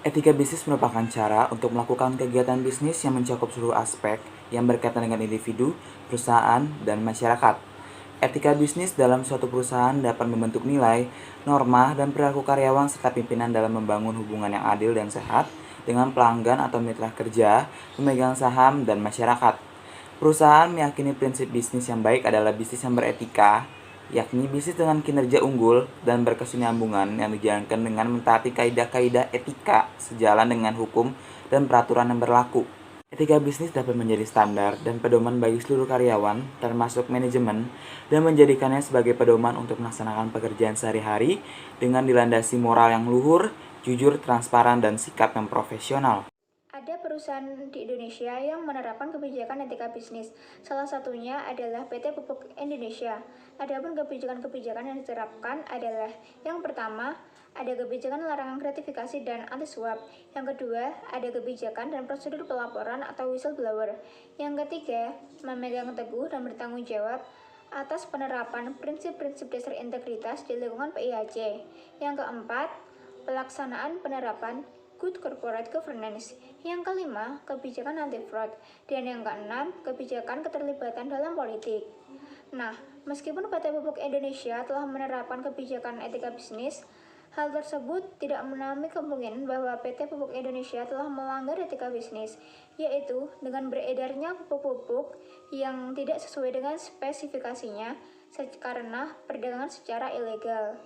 Etika bisnis merupakan cara untuk melakukan kegiatan bisnis yang mencakup seluruh aspek yang berkaitan dengan individu, perusahaan, dan masyarakat. Etika bisnis dalam suatu perusahaan dapat membentuk nilai, norma, dan perilaku karyawan serta pimpinan dalam membangun hubungan yang adil dan sehat dengan pelanggan atau mitra kerja, pemegang saham, dan masyarakat. Perusahaan meyakini prinsip bisnis yang baik adalah bisnis yang beretika, yakni bisnis dengan kinerja unggul dan berkesinambungan yang dijalankan dengan mentaati kaidah-kaidah etika sejalan dengan hukum dan peraturan yang berlaku. Etika bisnis dapat menjadi standar dan pedoman bagi seluruh karyawan, termasuk manajemen, dan menjadikannya sebagai pedoman untuk melaksanakan pekerjaan sehari-hari dengan dilandasi moral yang luhur, jujur, transparan, dan sikap yang profesional. Ada perusahaan di Indonesia yang menerapkan kebijakan etika bisnis. Salah satunya adalah PT Pupuk Indonesia. Adapun kebijakan-kebijakan yang diterapkan adalah yang pertama, ada kebijakan larangan gratifikasi dan anti suap. Yang kedua, ada kebijakan dan prosedur pelaporan atau whistleblower. Yang ketiga, memegang teguh dan bertanggung jawab atas penerapan prinsip-prinsip dasar integritas di lingkungan PIHC. Yang keempat, pelaksanaan penerapan Good Corporate Governance. Yang kelima, kebijakan anti-fraud. Dan yang keenam, kebijakan keterlibatan dalam politik. Nah, meskipun PT Pupuk Indonesia telah menerapkan kebijakan etika bisnis, hal tersebut tidak menampik kemungkinan bahwa PT Pupuk Indonesia telah melanggar etika bisnis, yaitu dengan beredarnya pupuk-pupuk yang tidak sesuai dengan spesifikasinya karena perdagangan secara ilegal.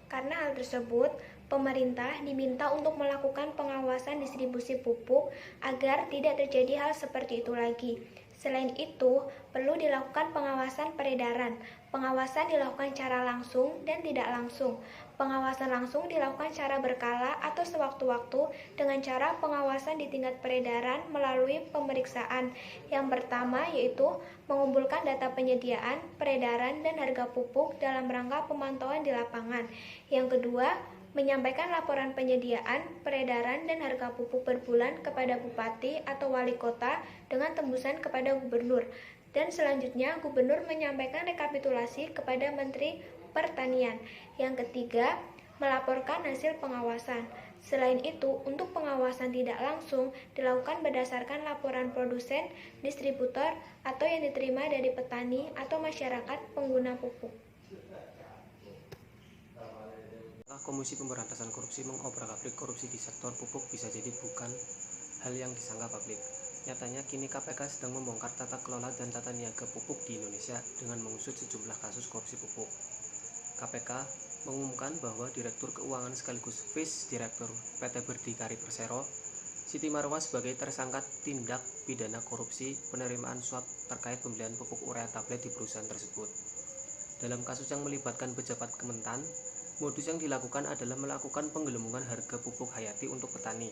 Karena hal tersebut, pemerintah diminta untuk melakukan pengawasan distribusi pupuk agar tidak terjadi hal seperti itu lagi. Selain itu, perlu dilakukan pengawasan peredaran. Pengawasan dilakukan secara langsung dan tidak langsung. Pengawasan langsung dilakukan secara berkala atau sewaktu-waktu dengan cara pengawasan di tingkat peredaran melalui pemeriksaan. Yang pertama yaitu mengumpulkan data penyediaan, peredaran, dan harga pupuk dalam rangka pemantauan di lapangan. Yang kedua, menyampaikan laporan penyediaan, peredaran, dan harga pupuk per bulan kepada bupati atau wali kota dengan tembusan kepada gubernur. Dan selanjutnya, gubernur menyampaikan rekapitulasi kepada Menteri Pertanian. Yang ketiga, melaporkan hasil pengawasan. Selain itu, untuk pengawasan tidak langsung dilakukan berdasarkan laporan produsen, distributor, atau yang diterima dari petani atau masyarakat pengguna pupuk. Komisi Pemberantasan Korupsi mengobrak-abrik korupsi di sektor pupuk bisa jadi bukan hal yang disangka publik. Nyatanya kini KPK sedang membongkar tata kelola dan tata niaga pupuk di Indonesia dengan mengusut sejumlah kasus korupsi pupuk. KPK mengumumkan bahwa Direktur Keuangan sekaligus Vice Direktur PT Berdikari Persero, Siti Marwah sebagai tersangka tindak pidana korupsi penerimaan suap terkait pembelian pupuk urea tablet di perusahaan tersebut. Dalam kasus yang melibatkan pejabat Kementan, modus yang dilakukan adalah melakukan penggelembungan harga pupuk hayati untuk petani.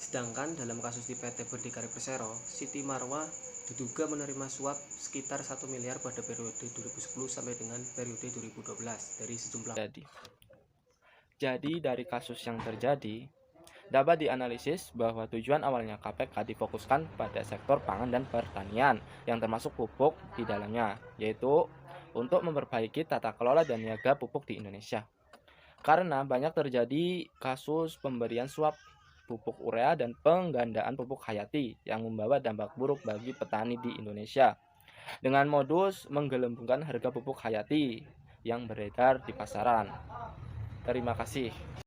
Sedangkan dalam kasus di PT Berdikari Persero, Siti Marwah diduga menerima suap sekitar 1 miliar pada periode 2010 sampai dengan periode 2012 dari sejumlah. Jadi dari kasus yang terjadi, dapat dianalisis bahwa tujuan awalnya KPK difokuskan pada sektor pangan dan pertanian yang termasuk pupuk di dalamnya, yaitu untuk memperbaiki tata kelola dan niaga pupuk di Indonesia. Karena banyak terjadi kasus pemberian suap pupuk urea dan penggandaan pupuk hayati yang membawa dampak buruk bagi petani di Indonesia dengan modus menggelembungkan harga pupuk hayati yang beredar di pasaran. Terima kasih.